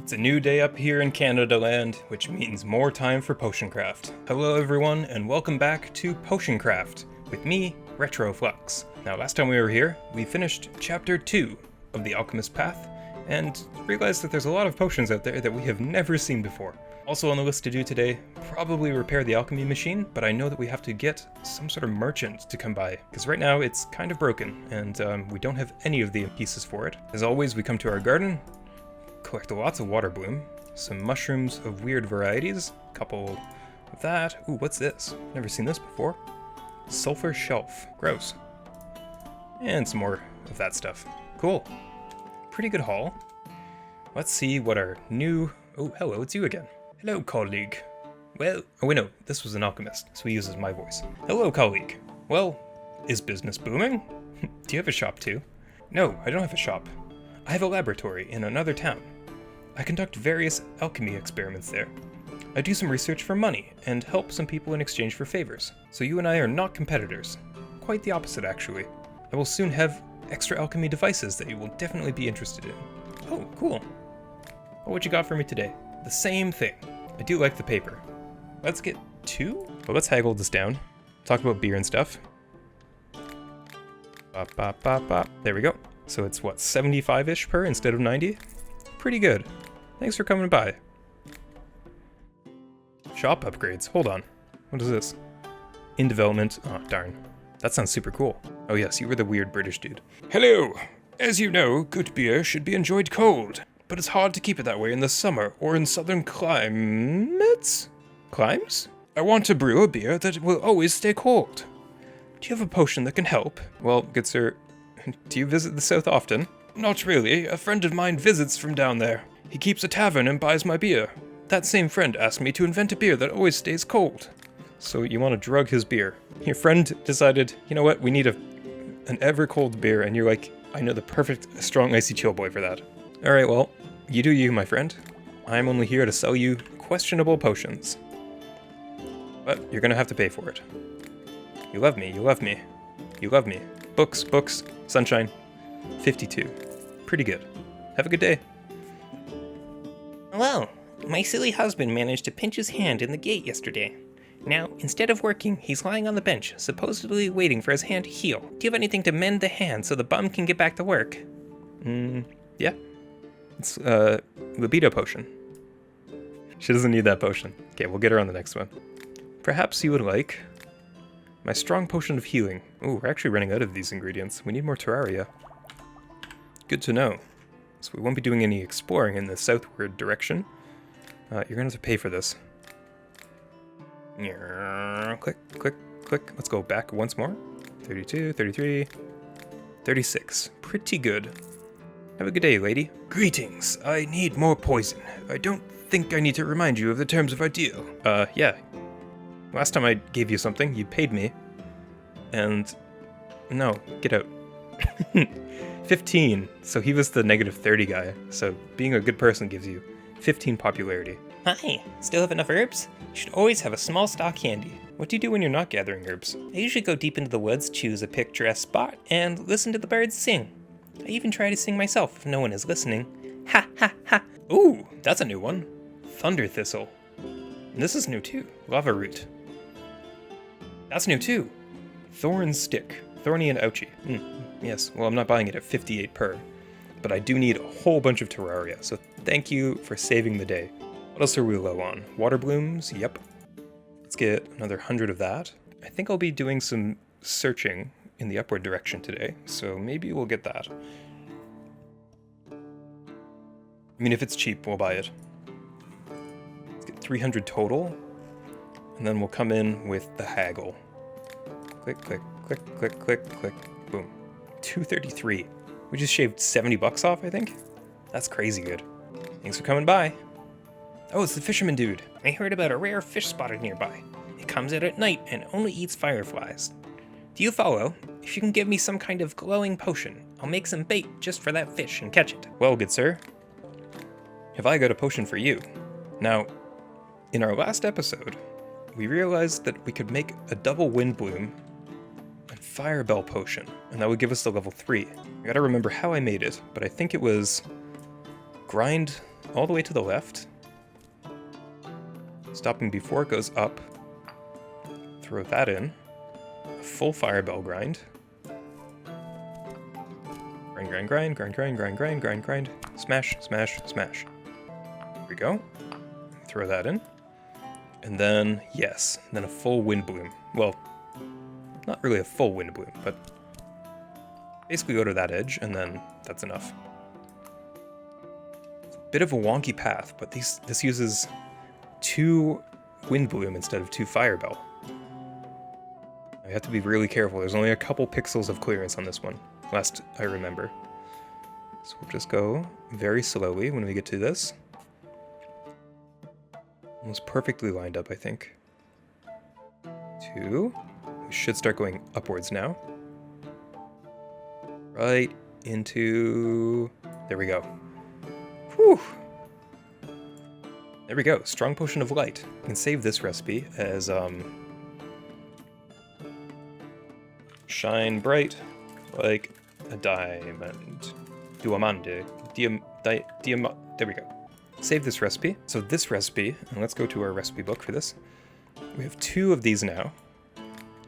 It's a new day up here in Canada land, which means more time for PotionCraft. Hello everyone, and welcome back to PotionCraft, with me, RetroFlux. Now last time we were here, we finished Chapter 2 of the Alchemist Path, and realized that there's a lot of potions out there that we have never seen before. Also on the list to do today, probably repair the alchemy machine, but I know that we have to get some sort of merchant to come by, because right now it's kind of broken, and we don't have any of the pieces for it. As always, we come to our garden, collect lots of water bloom, some mushrooms of weird varieties, a couple of that. Ooh, what's this? Never seen this before. Sulfur shelf. Gross. And some more of that stuff. Cool. Pretty good haul. Let's see what our new... Oh, hello, it's you again. Hello, colleague. Well, oh wait, no, this was an alchemist, so he uses my voice. Hello, colleague. Well, is business booming? Do you have a shop too? No, I don't have a shop. I have a laboratory in another town. I conduct various alchemy experiments there. I do some research for money, and help some people in exchange for favors. So you and I are not competitors. Quite the opposite, actually. I will soon have extra alchemy devices that you will definitely be interested in. Oh, cool. Well, what you got for me today? The same thing. I do like the paper. Let's get two? Well, let's haggle this down. Talk about beer and stuff. Bop, bop, bop, bop. There we go. So it's what, 75-ish per instead of 90? Pretty good. Thanks for coming by. Shop upgrades. Hold on. What is this? In development. Oh, darn. That sounds super cool. Oh yes, you were the weird British dude. Hello! As you know, good beer should be enjoyed cold, but it's hard to keep it that way in the summer or in southern climates? Climes? I want to brew a beer that will always stay cold. Do you have a potion that can help? Well, good sir, do you visit the south often? Not really. A friend of mine visits from down there. He keeps a tavern and buys my beer. That same friend asked me to invent a beer that always stays cold. So you want to drug his beer. Your friend decided, you know what, we need an ever-cold beer, and you're like, I know the perfect strong icy chill boy for that. Alright, well, you do you, my friend. I'm only here to sell you questionable potions. But you're gonna have to pay for it. You love me, you love me. You love me. Books, books, sunshine. 52. Pretty good. Have a good day. Well, my silly husband managed to pinch his hand in the gate yesterday. Now, instead of working, he's lying on the bench, supposedly waiting for his hand to heal. Do you have anything to mend the hand so the bum can get back to work? Yeah. It's, libido potion. She doesn't need that potion. Okay, we'll get her on the next one. Perhaps you would like my strong potion of healing. Ooh, we're actually running out of these ingredients. We need more terraria. Good to know. So we won't be doing any exploring in the southward direction. You're gonna have to pay for this. Click, click, click. Let's go back once more. 32, 33, 36. Pretty good. Have a good day, lady. Greetings. I need more poison. I don't think I need to remind you of the terms of our deal. Yeah. Last time I gave you something, you paid me. And... no, get out. 15. So he was the negative 30 guy. So being a good person gives you 15 popularity. Hi, still have enough herbs? You should always have a small stock handy. What do you do when you're not gathering herbs? I usually go deep into the woods, choose a picturesque spot, and listen to the birds sing. I even try to sing myself if no one is listening. Ha ha ha! Ooh, that's a new one. Thunder thistle. And this is new too. Lava root. That's new too. Thorn stick. Thorny and ouchy. Yes, well I'm not buying it at 58 per. But I do need a whole bunch of terraria, so thank you for saving the day. What else are we low on? Water blooms? Yep. Let's get another 100 of that. I think I'll be doing some searching in the upward direction today, so maybe we'll get that. I mean, if it's cheap, we'll buy it. Let's get 300 total, and then we'll come in with the haggle. Click, click, click, click, click, click, boom. 233. We just shaved 70 bucks off, I think? That's crazy good. Thanks for coming by. Oh, it's the fisherman dude. I heard about a rare fish spotted nearby. It comes out at night and only eats fireflies. Do you follow? If you can give me some kind of glowing potion, I'll make some bait just for that fish and catch it. Well, good sir, have I got a potion for you. Now, in our last episode, we realized that we could make a double wind bloom and firebell potion, and that would give us the level 3. I gotta remember how I made it, but I think it was grind all the way to the left. Stopping before it goes up. Throw that in. A full firebell grind. Grind, grind, grind, grind, grind, grind, grind, grind. Smash, smash, smash. There we go. Throw that in. And then, yes, then a full wind bloom. Well, not really a full wind bloom, but basically go to that edge, and then that's enough. It's a bit of a wonky path, but this uses 2 wind bloom instead of 2 firebell. I have to be really careful. There's only a couple pixels of clearance on this one, last I remember. So we'll just go very slowly when we get to this. Almost perfectly lined up, I think. 2. We should start going upwards now. Right into... There we go. Whew! There we go. Strong Potion of Light. You can save this recipe as, shine bright like a diamond. Diamante. There we go. Save this recipe. So this recipe, and let's go to our recipe book for this. We have 2 of these now.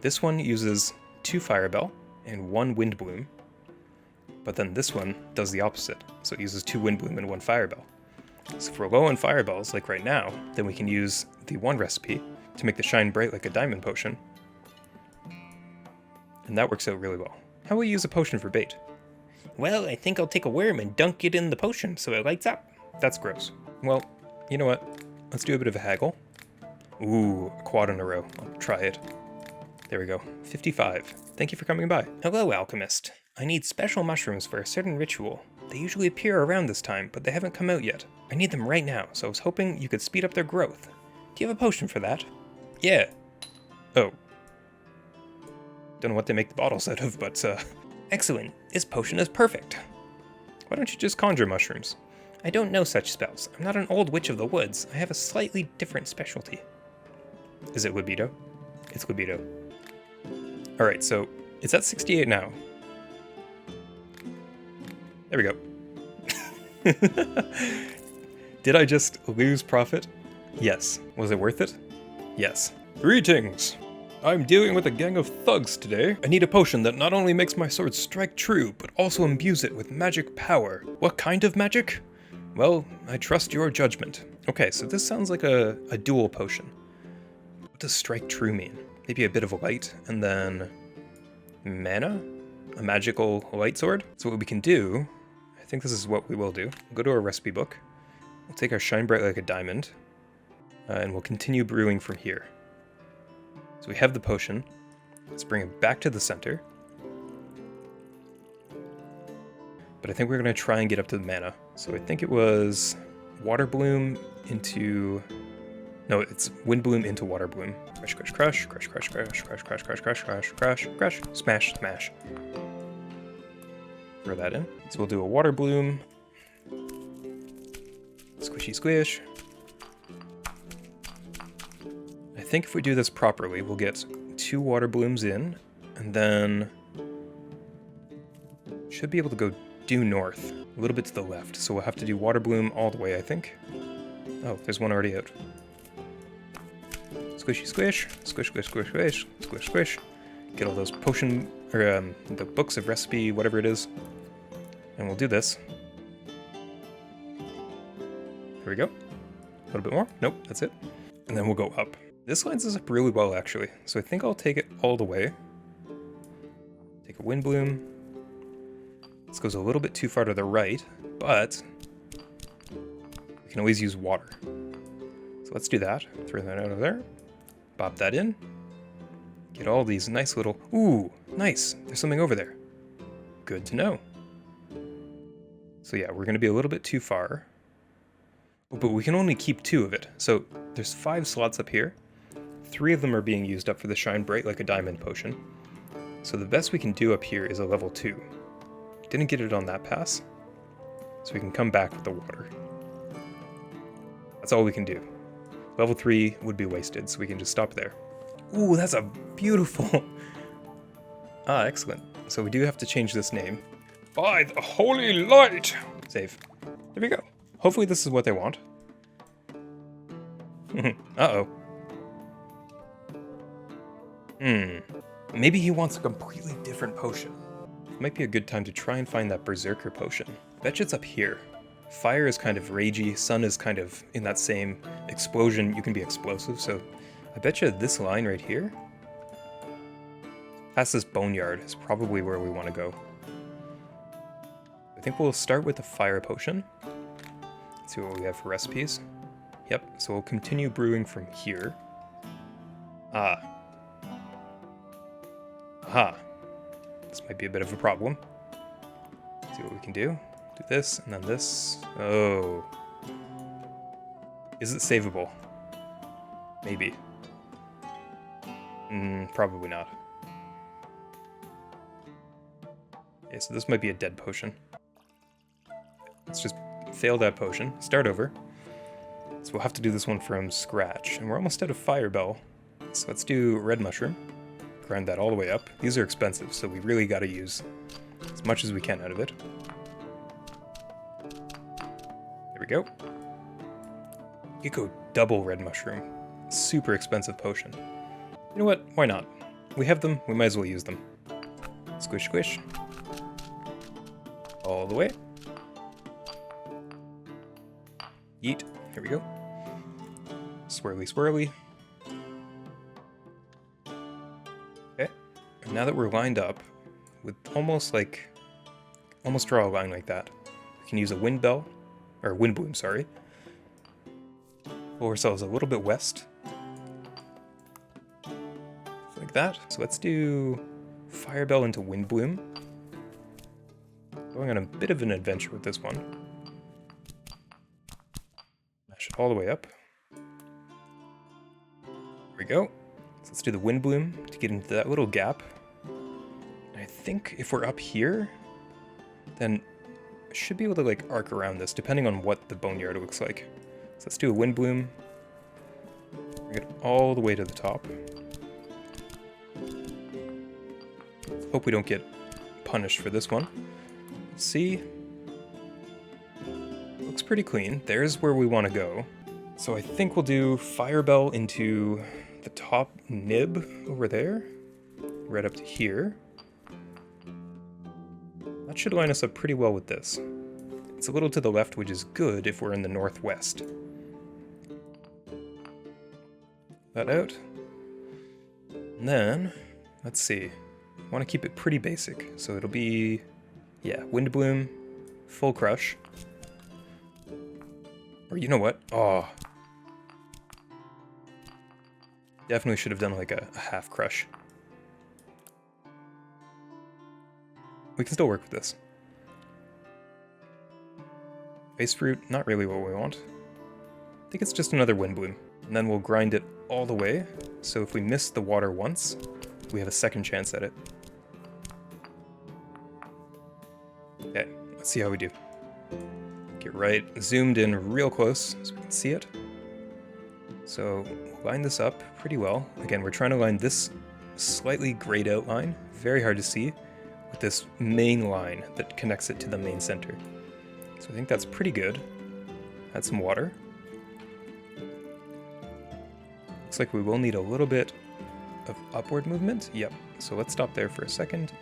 This one uses 2 firebell and 1 wind bloom. But then this one does the opposite. So it uses 2 wind bloom and 1 firebell. So if we're low on firebells, like right now, then we can use the 1 recipe to make the shine bright like a diamond potion. And that works out really well. How will you use a potion for bait? Well, I think I'll take a worm and dunk it in the potion so it lights up. That's gross. Well, you know what? Let's do a bit of a haggle. Ooh, a quad in a row. I'll try it. There we go. 55. Thank you for coming by. Hello, alchemist. I need special mushrooms for a certain ritual. They usually appear around this time, but they haven't come out yet. I need them right now, so I was hoping you could speed up their growth. Do you have a potion for that? Yeah. Oh. Don't know what they make the bottles out of, but, Excellent. This potion is perfect. Why don't you just conjure mushrooms? I don't know such spells. I'm not an old witch of the woods. I have a slightly different specialty. Is it libido? It's libido. Alright, so it's at 68 now. There we go. Did I just lose profit? Yes. Was it worth it? Yes. Greetings! I'm dealing with a gang of thugs today. I need a potion that not only makes my sword strike true, but also imbues it with magic power. What kind of magic? Well, I trust your judgment. Okay, so this sounds like a dual potion. What does strike true mean? Maybe a bit of light, and then mana? A magical light sword? So what we can do, I think this is what we will do. We'll go to our recipe book. We'll take our shine bright like a diamond, and we'll continue brewing from here. So we have the potion. Let's bring it back to the center. But I think we're going to try and get up to the mana. So I think it was water bloom into... No, it's wind bloom into water bloom. Crush, crush, crush, crush, crush, crush, crush, crush, crush, crush, crush, crush, crush, smash, smash. Throw that in. So we'll do a water bloom. Squishy squish. I think if we do this properly, we'll get 2 water blooms in, and then should be able to go due north, a little bit to the left. So we'll have to do water bloom all the way, I think. Oh, there's one already out. Squishy squish, squish, squish, squish, squish, squish, squish. Get all those potion, or the books of recipe, whatever it is. And we'll do this. Here we go. A little bit more. Nope, that's it. And then we'll go up. This lines us up really well, actually. So I think I'll take it all the way. Take a wind bloom. This goes a little bit too far to the right, but we can always use water. So let's do that. Throw that out of there. Pop that in. Get all these nice little... Ooh, nice. There's something over there. Good to know. So yeah, we're going to be a little bit too far. Oh, but we can only keep 2 of it. So there's 5 slots up here. 3 of them are being used up for the shine bright like a diamond potion. So the best we can do up here is a level 2. Didn't get it on that pass. So we can come back with the water. That's all we can do. Level 3 would be wasted, so we can just stop there. Ooh, that's a beautiful... Ah, excellent. So we do have to change this name. By the holy light! Save. There we go. hopefully this is what they want. Uh-oh. Maybe he wants a completely different potion. It might be a good time to try and find that Berserker potion. Bet you it's up here. Fire is kind of ragey, sun is kind of in that same explosion. You can be explosive, so I bet you this line right here, past this boneyard, is probably where we want to go. I think we'll start with the fire potion. Let's see what we have for recipes. Yep, so we'll continue brewing from here. Ah. Aha. This might be a bit of a problem. Let's see what we can do. Do this, and then this. Oh. Is it savable? Maybe. Probably not. Okay, so this might be a dead potion. Let's just fail that potion. Start over. So we'll have to do this one from scratch. And we're almost out of fire bell. So let's do red mushroom. Grind that all the way up. These are expensive, so we really gotta use as much as we can out of it. There we go. You go double red mushroom. Super expensive potion. You know what? Why not? We have them, we might as well use them. Squish, squish. All the way. Yeet. Here we go. Swirly, swirly. Okay. And now that we're lined up with almost draw a line like that, we can use a wind bell, or wind bloom, sorry. Pull ourselves a little bit west. Like that. So let's do fire bell into wind bloom. Going on a bit of an adventure with this one. Mash it all the way up. There we go. So let's do the wind bloom to get into that little gap. And I think if we're up here, then I should be able to like arc around this, depending on what the boneyard looks like. So let's do a wind bloom. Bring it all the way to the top. Hope we don't get punished for this one. Let's see. Looks pretty clean. There's where we want to go. So I think we'll do fire bell into the top nib over there, right up to here. That should line us up pretty well with this. It's a little to the left, which is good if we're in the northwest. That out. And then, let's see. I want to keep it pretty basic, so it'll be, yeah, wind bloom, full crush. Or you know what? Oh. Definitely should have done like a half crush. We can still work with this. Ice fruit, not really what we want. I think it's just another wind bloom. And then we'll grind it all the way, so if we miss the water once, we have a second chance at it. Okay, let's see how we do. Get right zoomed in real close so we can see it. So we'll line this up pretty well. Again, we're trying to line this slightly grayed out line, very hard to see, with this main line that connects it to the main center. So I think that's pretty good. Add some water. Looks like we will need a little bit of upward movement. Yep, so let's stop there for a second,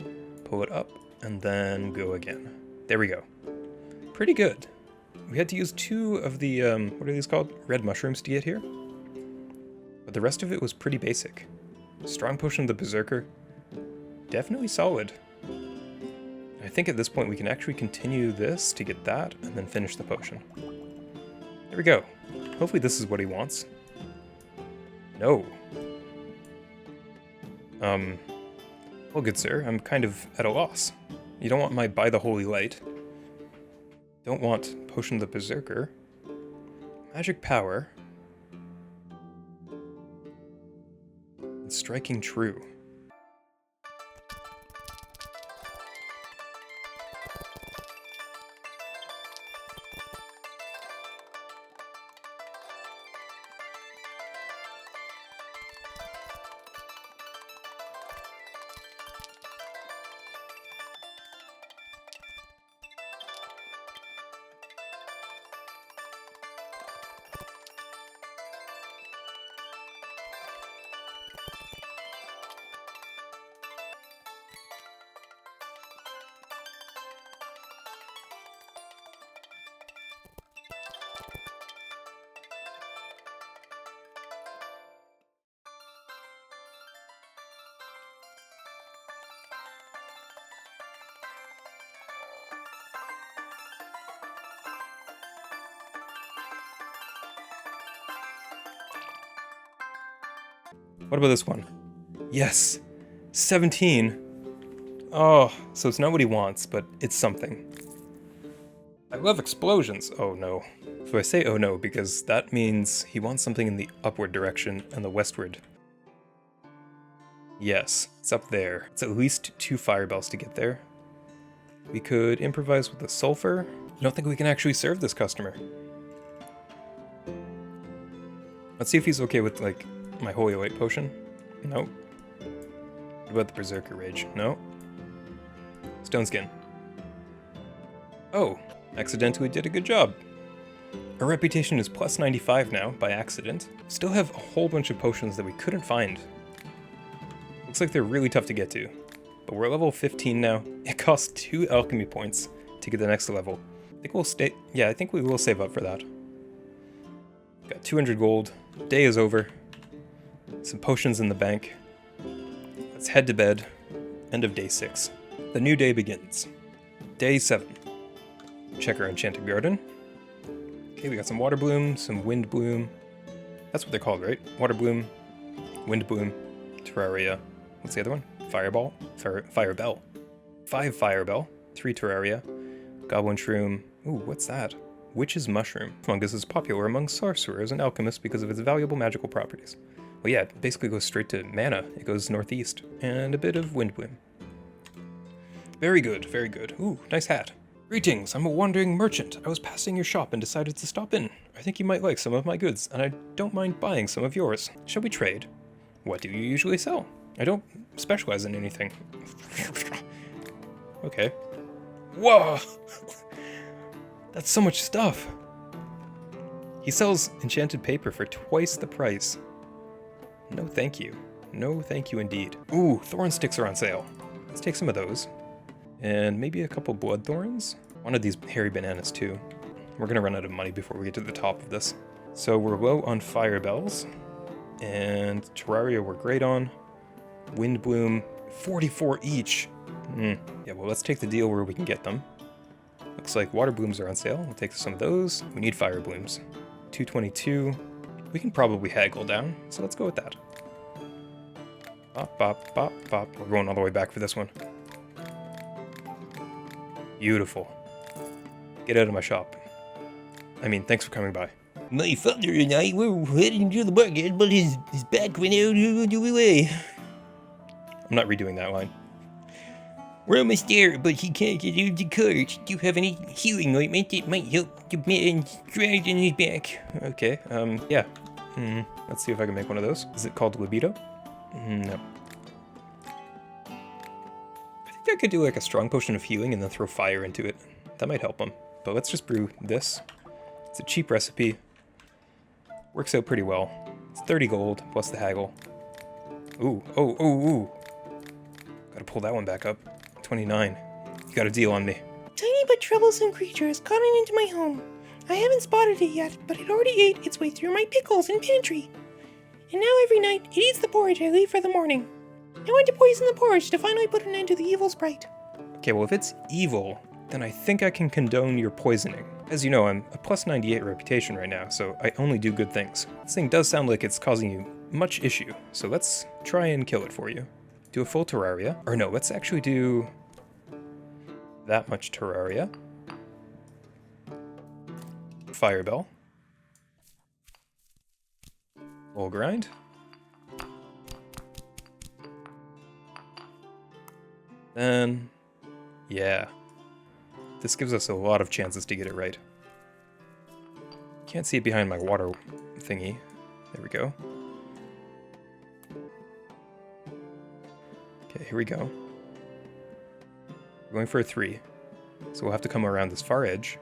pull it up, and then go again. There we go. Pretty good. We had to use 2 of the, what are these called? Red mushrooms to get here. But the rest of it was pretty basic. Strong potion of the Berserker. Definitely solid. I think at this point we can actually continue this to get that, and then finish the potion. There we go. Hopefully this is what he wants. No. Well, good sir, I'm kind of at a loss. You don't want my By the Holy Light. Don't want Potion of the Berserker. Magic Power. And Striking True. What about this one? Yes! 17! Oh, so it's not what he wants, but it's something. I love explosions! Oh no. So I say oh no because that means he wants something in the upward direction and the westward. Yes, it's up there. It's at least 2 fire bells to get there. We could improvise with the sulfur. I don't think we can actually serve this customer. Let's see if he's okay with, like, my Holy Light Potion. No. What about the Berserker Rage? No. Stone Skin. Oh, accidentally did a good job. Our reputation is plus 95 now, by accident. Still have a whole bunch of potions that we couldn't find. Looks like they're really tough to get to. But we're level 15 now. It costs 2 alchemy points to get the next level. I think we'll stay... Yeah, I think we will save up for that. Got 200 gold. Day is over. Some potions in the bank. Let's head to bed. End of day 6. The new day begins. Day 7. Check our enchanted garden. Okay, we got some water bloom, some wind bloom. That's what they're called, right? Water bloom, wind bloom, terraria. What's the other one? Fireball? Firebell. 5 firebell, 3 terraria, goblin shroom. Ooh, what's that? Witch's mushroom. Fungus is popular among sorcerers and alchemists because of its valuable magical properties. Well, yeah, it basically goes straight to mana. It goes northeast. And a bit of wind bloom. Very good, very good. Ooh, nice hat. Greetings, I'm a wandering merchant. I was passing your shop and decided to stop in. I think you might like some of my goods, and I don't mind buying some of yours. Shall we trade? What do you usually sell? I don't specialize in anything. Okay. Whoa! That's so much stuff! He sells enchanted paper for twice the price. No thank you. No thank you indeed. Ooh, thorn sticks are on sale. Let's take some of those. And maybe a couple blood thorns? One of these hairy bananas too. We're gonna run out of money before we get to the top of this. So we're low on fire bells. And terraria we're great on. Wind bloom, 44 each. Yeah, well, let's take the deal where we can get them. Looks like water blooms are on sale. We'll take some of those. We need fire blooms. 222. We can probably haggle down, so let's go with that. Bop, bop, bop, bop. We're going all the way back for this one. Beautiful. Get out of my shop. I mean, thanks for coming by. My father and I were heading to the market, but his back went out the way. I'm not redoing that line. We're almost there, but he can't get out of the cart. Do you have any healing ointment that might help the man stride in his back? Okay, yeah. Let's see if I can make one of those. Is it called libido? No. I think I could do like a strong potion of healing and then throw fire into it. That might help him. But let's just brew this. It's a cheap recipe. Works out pretty well. It's 30 gold plus the haggle. Ooh, ooh. Gotta pull that one back up. 29. You got a deal on me. Tiny but troublesome creature has gotten into my home. I haven't spotted it yet, but it already ate its way through my pickles and pantry. And now every night, it eats the porridge I leave for the morning. I want to poison the porridge to finally put an end to the evil sprite. Okay, well if it's evil, then I think I can condone your poisoning. As you know, I'm a plus 98 reputation right now, so I only do good things. This thing does sound like it's causing you much issue, so let's try and kill it for you. Do a full terraria. Or no, let's actually do that much terraria. Firebell. Full grind. Then, yeah. This gives us a lot of chances to get it right. Can't see it behind my water thingy. There we go. Okay, here we go. We're going for a 3. So we'll have to come around this far edge.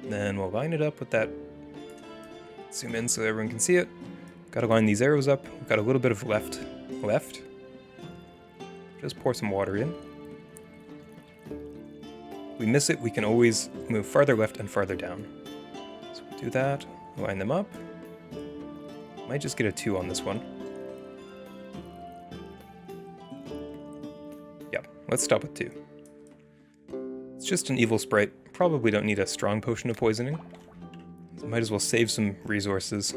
Then we'll line it up with that. Zoom in so everyone can see it. Gotta line these arrows up. We've got a little bit of left. Just pour some water in. If we miss it, we can always move farther left and farther down. So we'll do that. Line them up. Might just get a 2 on this one. Yep, let's stop with 2. It's just an evil sprite. Probably don't need a strong potion of poisoning. So might as well save some resources.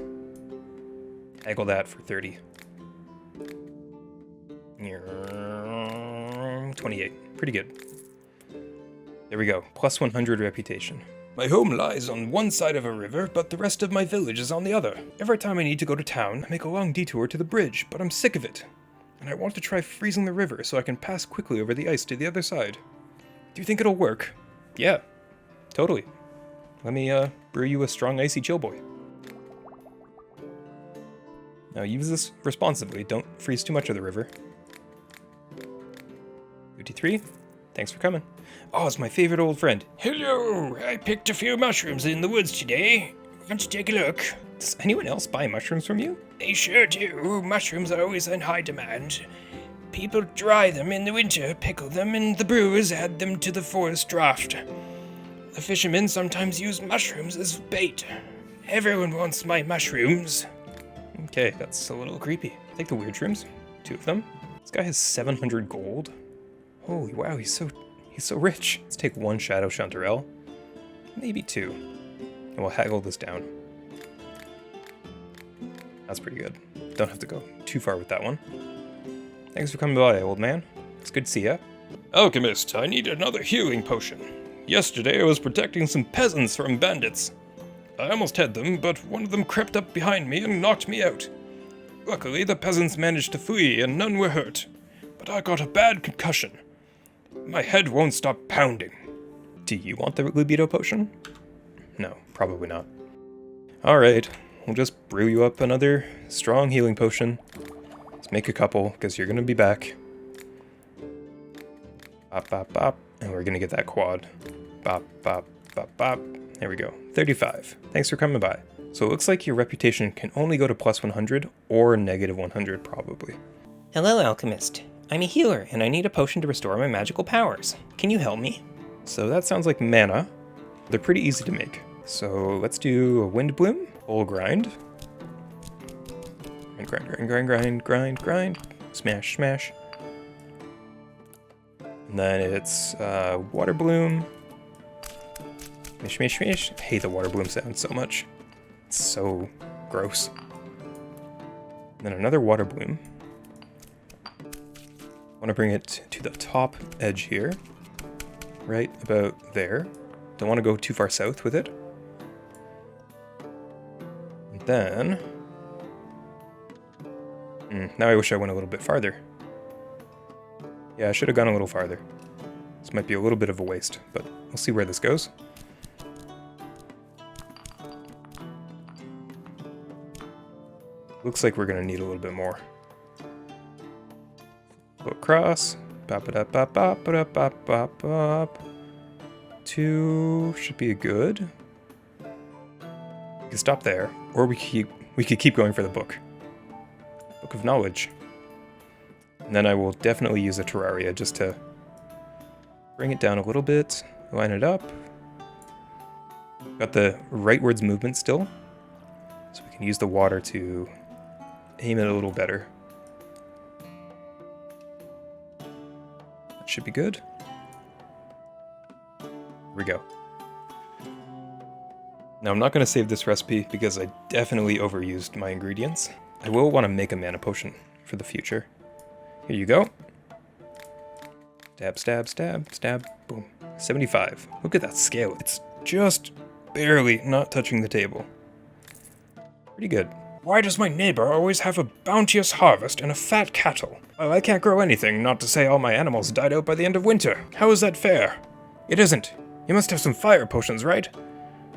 Haggle that for 30. 28. Pretty good. There we go. Plus 100 reputation. My home lies on one side of a river, but the rest of my village is on the other. Every time I need to go to town, I make a long detour to the bridge, but I'm sick of it. And I want to try freezing the river so I can pass quickly over the ice to the other side. Do you think it'll work? Yeah, totally. Let me brew you a strong icy chill boy. Now use this responsibly, don't freeze too much of the river. 53, thanks for coming. Oh, it's my favorite old friend. Hello, I picked a few mushrooms in the woods today. Want to take a look? Does anyone else buy mushrooms from you? They sure do. Mushrooms are always in high demand. People dry them in the winter, pickle them, and the brewers add them to the forest draft. The fishermen sometimes use mushrooms as bait. Everyone wants my mushrooms. Okay, that's a little creepy. Take the weird shrooms. 2 of them. This guy has 700 gold. Holy wow, he's so rich. Let's take 1 Shadow Chanterelle. Maybe 2. And we'll haggle this down. That's pretty good. Don't have to go too far with that one. Thanks for coming by, old man. It's good to see ya. Alchemist, I need another healing potion. Yesterday I was protecting some peasants from bandits. I almost had them, but one of them crept up behind me and knocked me out. Luckily, the peasants managed to flee and none were hurt. But I got a bad concussion. My head won't stop pounding. Do you want the libido potion? No, probably not. Alright, we'll just brew you up another strong healing potion. Let's make a couple, because you're going to be back. Bop, bop, bop. And we're going to get that quad. Bop, bop, bop, bop. There we go. 35. Thanks for coming by. So it looks like your reputation can only go to plus 100 or negative 100, probably. Hello, Alchemist. I'm a healer, and I need a potion to restore my magical powers. Can you help me? So that sounds like mana. They're pretty easy to make. So let's do a Wind Bloom, full grind. Grind, grind, grind, grind, grind, grind. Smash, smash. And then it's Water Bloom. Mish, mish, mish. I hate the Water Bloom sound so much. It's so gross. And then another Water Bloom. I want to bring it to the top edge here. Right about there. Don't want to go too far south with it. And then... now I wish I went a little bit farther. Yeah, I should have gone a little farther. This might be a little bit of a waste, but we'll see where this goes. Looks like we're going to need a little bit more. Go across. Bop it up, bop, bop it up, bop, bop, bop. 2 should be good. We can stop there, or we could keep going for the book. Book of Knowledge. And then I will definitely use a Terraria just to bring it down a little bit, line it up. Got the rightwards movement still, so we can use the water to aim it a little better. That should be good. Here we go. Now I'm not going to save this recipe because I definitely overused my ingredients. I will want to make a mana potion for the future. Here you go. Stab, stab, stab, stab, boom. 75. Look at that scale. It's just barely not touching the table. Pretty good. Why does my neighbor always have a bounteous harvest and a fat cattle? Well, I can't grow anything, not to say all my animals died out by the end of winter. How is that fair? It isn't. You must have some fire potions, right?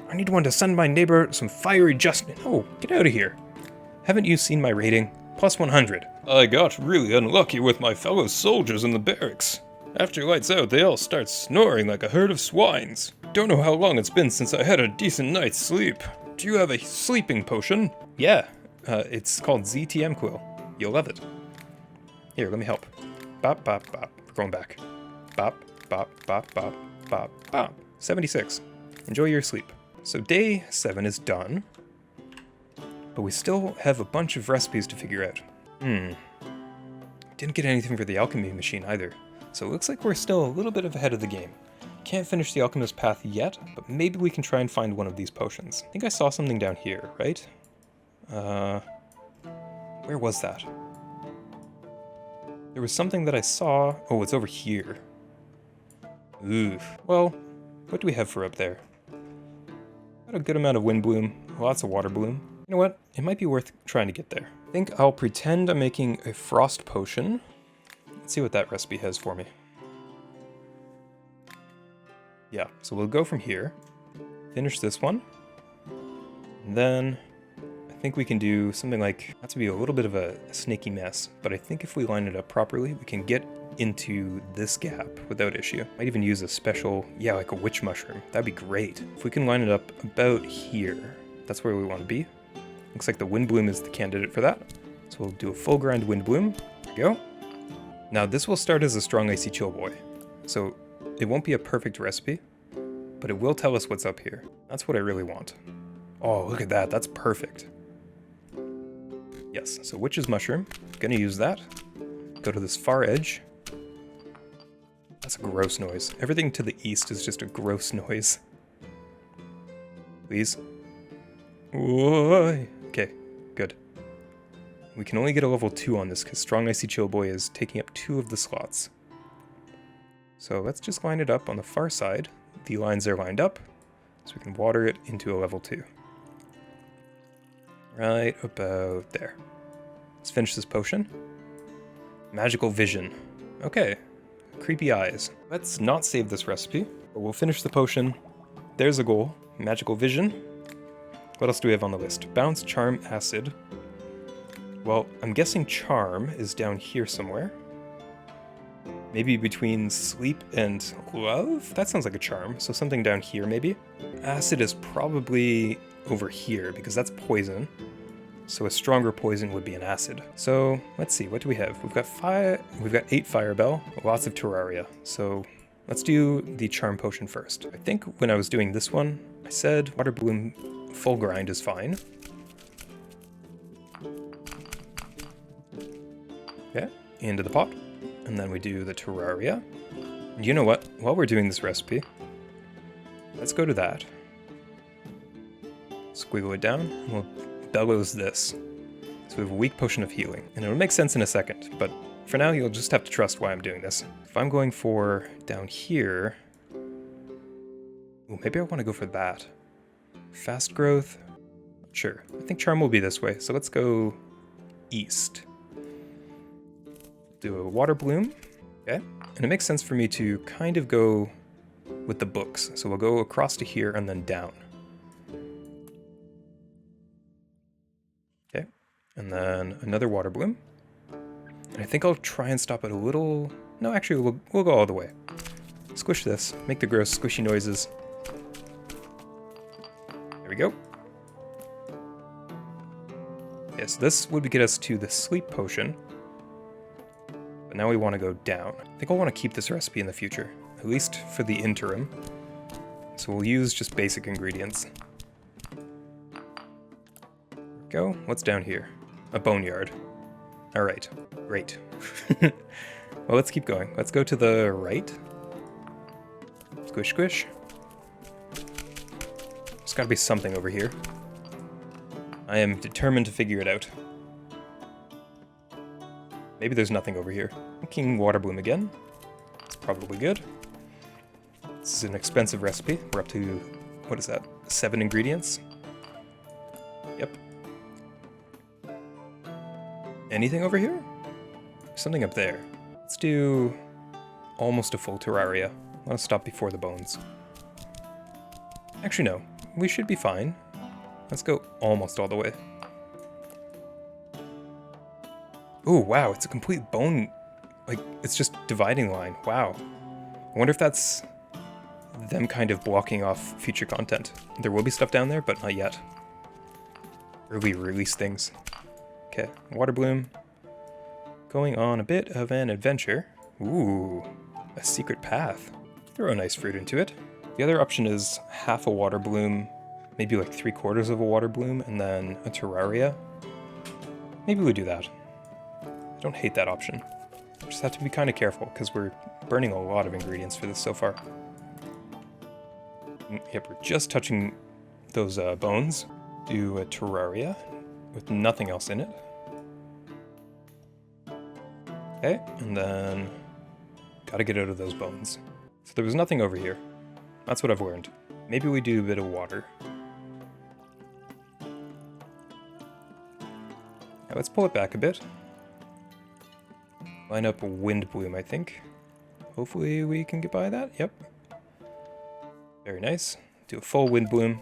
I need one to send my neighbor some fiery justness. Oh, get out of here. Haven't you seen my rating? Plus 100. I got really unlucky with my fellow soldiers in the barracks. After lights out, they all start snoring like a herd of swines. Don't know how long it's been since I had a decent night's sleep. Do you have a sleeping potion? Yeah, it's called ZTM Quill. You'll love it. Here, let me help. Bop, bop, bop. We're going back. Bop, bop, bop, bop, bop, bop. 76. Enjoy your sleep. So day 7 is done, but we still have a bunch of recipes to figure out. Didn't get anything for the alchemy machine either, so it looks like we're still a little bit ahead of the game. Can't finish the alchemist path yet, but maybe we can try and find one of these potions. I think I saw something down here, right? Where was that? There was something that I saw. Oh, it's over here. Oof. Well, what do we have for up there? Got a good amount of wind bloom, lots of water bloom. You know what? It might be worth trying to get there. I think I'll pretend I'm making a frost potion. Let's see what that recipe has for me. Yeah, so we'll go from here, finish this one, and then I think we can do something like, not to be a little bit of a snaky mess, but I think if we line it up properly, we can get into this gap without issue. Might even use a special, yeah, like a witch mushroom. That'd be great. If we can line it up about here, that's where we want to be. Looks like the wind bloom is the candidate for that. So we'll do a full grind wind bloom. There we go. Now this will start as a strong icy chill boy. So it won't be a perfect recipe, but it will tell us what's up here. That's what I really want. Oh, look at that. That's perfect. Yes, so witch's mushroom. Gonna use that. Go to this far edge. That's a gross noise. Everything to the east is just a gross noise. Please. Whoa. Okay, good. We can only get a level 2 on this because Strong Icy Chill Boy is taking up 2 of the slots. So let's just line it up on the far side. The lines are lined up, so we can water it into a level 2. Right about there. Let's finish this potion. Magical Vision. Okay. Creepy eyes. Let's not save this recipe, but we'll finish the potion. There's a goal. Magical Vision. What else do we have on the list? Bounce, Charm, Acid. Well, I'm guessing Charm is down here somewhere. Maybe between Sleep and Love? That sounds like a charm, so something down here maybe. Acid is probably over here, because that's poison. So a stronger poison would be an acid. So let's see, what do we have? We've got 8 Fire Bell, lots of Terraria. So let's do the Charm Potion first. I think when I was doing this one, I said Water Bloom full grind is fine. Okay, into the pot. And then we do the Terraria. And you know what? While we're doing this recipe, let's go to that. Squiggle it down, and we'll bellows this. So we have a weak potion of healing. And it'll make sense in a second, but for now you'll just have to trust why I'm doing this. If I'm going for down here... Ooh, maybe I want to go for that. Fast growth? Sure. I think Charm will be this way, so let's go east. Do a Water Bloom. Okay. And it makes sense for me to kind of go with the books. So we'll go across to here and then down. Okay. And then another Water Bloom. And I think I'll try and stop at a little... No, actually, we'll go all the way. Squish this. Make the gross squishy noises. There we go. Yes, this would get us to the Sleep Potion. But now we want to go down. I think I'll want to keep this recipe in the future, at least for the interim. So we'll use just basic ingredients. There we go. What's down here? A boneyard. All right, great. Well, let's keep going. Let's go to the right. Squish, squish. There's got to be something over here. I am determined to figure it out. Maybe there's nothing over here. King Water Bloom again. It's probably good. This is an expensive recipe. We're up to, what is that, 7 ingredients? Yep. Anything over here? Something up there. Let's do almost a full Terraria. I want to stop before the bones. Actually, no. We should be fine. Let's go almost all the way. Ooh, wow, it's a complete bone, like, it's just dividing line. Wow. I wonder if that's them kind of blocking off future content. There will be stuff down there, but not yet. Early release things. Okay, Water Bloom. Going on a bit of an adventure. Ooh, a secret path. Throw a nice fruit into it. The other option is half a Water Bloom, maybe like 3/4 of a Water Bloom, and then a Terraria. Maybe we do that. I don't hate that option. Just have to be kind of careful because we're burning a lot of ingredients for this so far. Yep, we're just touching those bones. Do a Terraria with nothing else in it. Okay, and then gotta get out of those bones. So there was nothing over here. That's what I've learned. Maybe we do a bit of water. Now let's pull it back a bit. Line up a wind bloom, I think. Hopefully we can get by that. Yep. Very nice. Do a full wind bloom.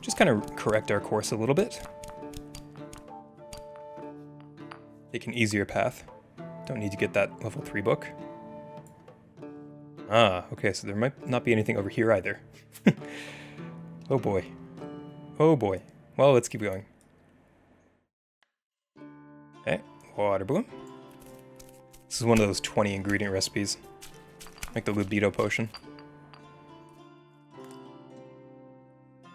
Just kind of correct our course a little bit. Take an easier path. Don't need to get that level 3 book. Ah, okay, so there might not be anything over here either. Oh boy. Oh boy. Well, let's keep going. Okay, water bloom. This is one of those 20 ingredient recipes. Like the libido potion.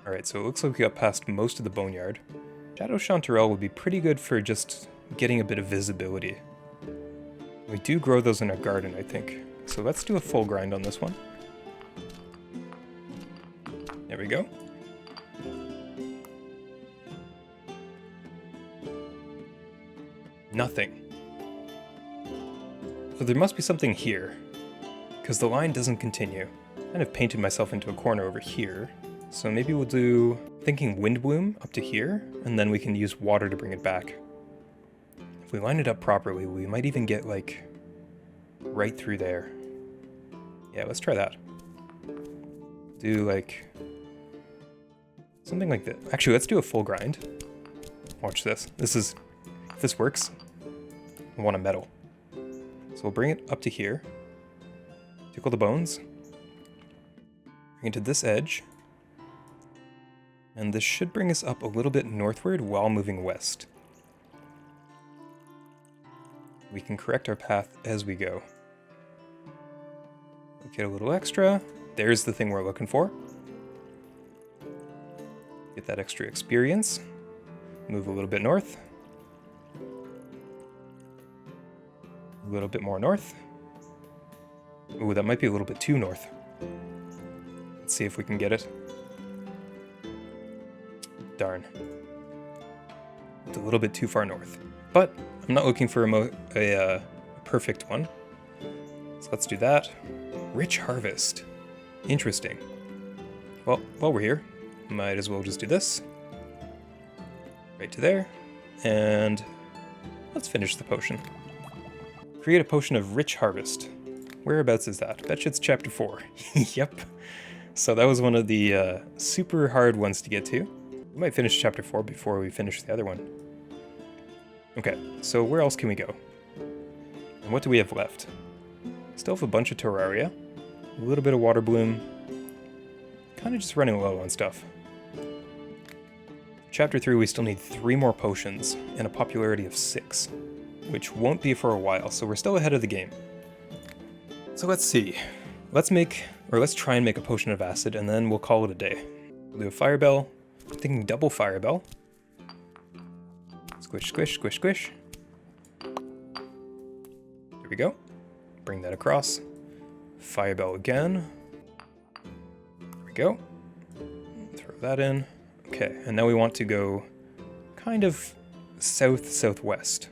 Alright, so it looks like we got past most of the boneyard. Shadow Chanterelle would be pretty good for just getting a bit of visibility. We do grow those in our garden, I think. So let's do a full grind on this one. There we go. Nothing. So there must be something here, because the line doesn't continue. I kind of painted myself into a corner over here. So maybe we'll do, thinking wind bloom up to here, and then we can use water to bring it back. If we line it up properly, we might even get like right through there. Yeah, let's try that. Do like something like that. Actually, let's do a full grind. Watch this. If this works, I want a medal. So we'll bring it up to here. Tickle the bones. Bring it to this edge. And this should bring us up a little bit northward while moving west. We can correct our path as we go. Get a little extra. There's the thing we're looking for. Get that extra experience. Move a little bit north. A little bit more north. Ooh, that might be a little bit too north. Let's see if we can get it. Darn. It's a little bit too far north. But I'm not looking for a perfect one. So let's do that. Rich harvest. Interesting. Well, while we're here, might as well just do this. Right to there. And let's finish the potion. Create a potion of rich harvest. Whereabouts is that? Bet you it's chapter 4. Yep. So that was one of the super hard ones to get to. We might finish chapter 4 before we finish the other one. Okay, so where else can we go? And what do we have left? Still have a bunch of Terraria. A little bit of water bloom. Kind of just running low on stuff. Chapter 3, we still need 3 more potions and a popularity of 6. Which won't be for a while, so we're still ahead of the game. So let's see. Let's try and make a potion of acid, and then we'll call it a day. We'll do a fire bell. I'm thinking double fire bell. Squish, squish, squish, squish. There we go. Bring that across. Fire bell again. There we go. Throw that in. Okay, and now we want to go kind of south-southwest.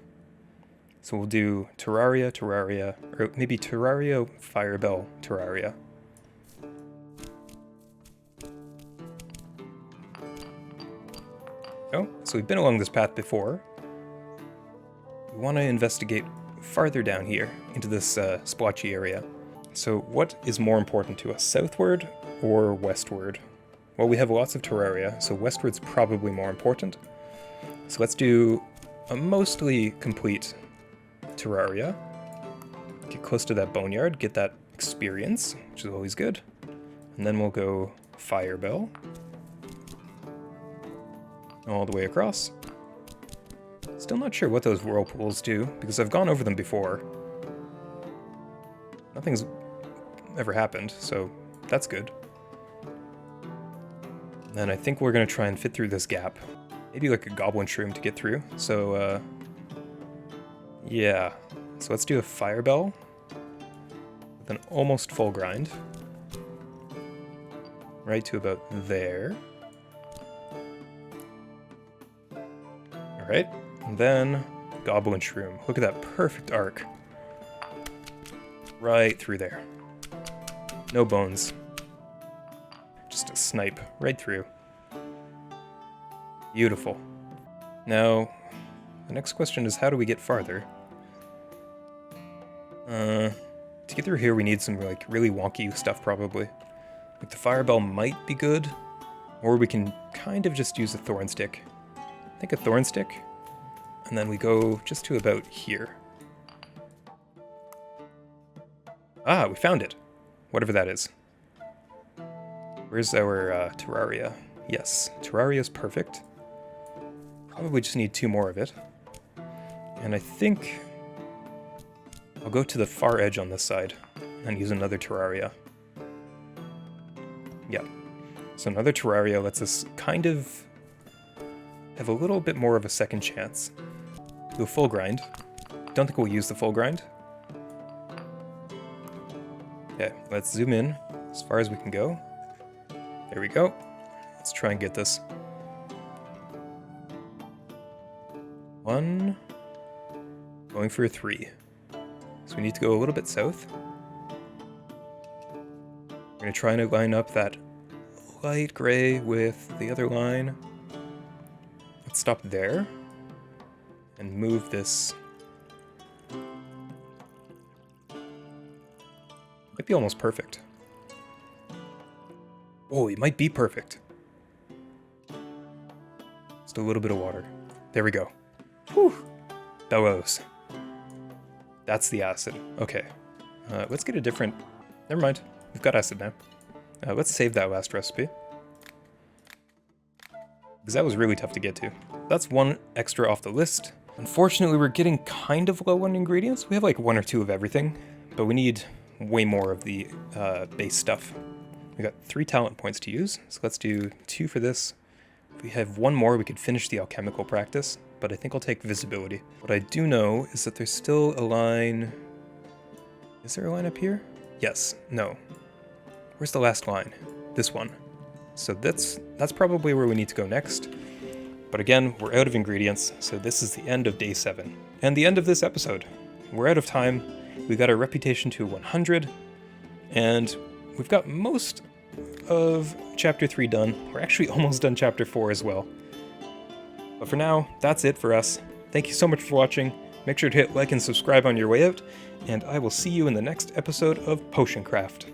So we'll do Terraria, Terraria, or maybe Terraria, Fire Bell, Terraria. Oh, so we've been along this path before. We want to investigate farther down here into this splotchy area. So what is more important to us, southward or westward? Well, we have lots of Terraria, so westward's probably more important. So let's do a mostly complete Terraria. Get close to that boneyard, get that experience, which is always good. And then we'll go Fire Bell. All the way across. Still not sure what those whirlpools do, because I've gone over them before. Nothing's ever happened, so that's good. And I think we're going to try and fit through this gap. Maybe like a goblin shroom to get through, so yeah. So let's do a fire bell with an almost full grind. Right to about there. Alright, and then goblin shroom. Look at that perfect arc. Right through there. No bones. Just a snipe right through. Beautiful. Now, the next question is how do we get farther? To get through here we need some like really wonky stuff probably. Like the firebell might be good, or we can kind of just use a thorn stick. I think a thorn stick, and then we go just to about here. Ah, we found it. Whatever that is. Where's our Terraria? Yes, Terraria's perfect. Probably just need 2 more of it. And I think I'll go to the far edge on this side and use another Terraria. Yeah. So another Terraria lets us kind of have a little bit more of a second chance. Do a full grind. Don't think we'll use the full grind. Okay, let's zoom in as far as we can go. There we go. Let's try and get this. 1. Going for a 3. So we need to go a little bit south. We're going to try and line up that light gray with the other line. Let's stop there and move this. Might be almost perfect. Oh, it might be perfect. Just a little bit of water. There we go. Whew. Bellows. That's the acid. Okay. Let's get a different... Never mind. We've got acid now. Let's save that last recipe. Because that was really tough to get to. That's 1 extra off the list. Unfortunately, we're getting kind of low on ingredients. We have like 1 or 2 of everything, but we need way more of the base stuff. We got 3 talent points to use, so let's do 2 for this. If we have 1 more, we could finish the alchemical practice, but I think I'll take visibility. What I do know is that there's still a line... Is there a line up here? Yes. No. Where's the last line? This one. So that's probably where we need to go next. But again, we're out of ingredients, so this is the end of day 7. And the end of this episode. We're out of time. We got our reputation to 100, and we've got most of Chapter 3 done. We're actually almost done Chapter 4 as well. But for now, that's it for us. Thank you so much for watching. Make sure to hit like and subscribe on your way out, and I will see you in the next episode of PotionCraft.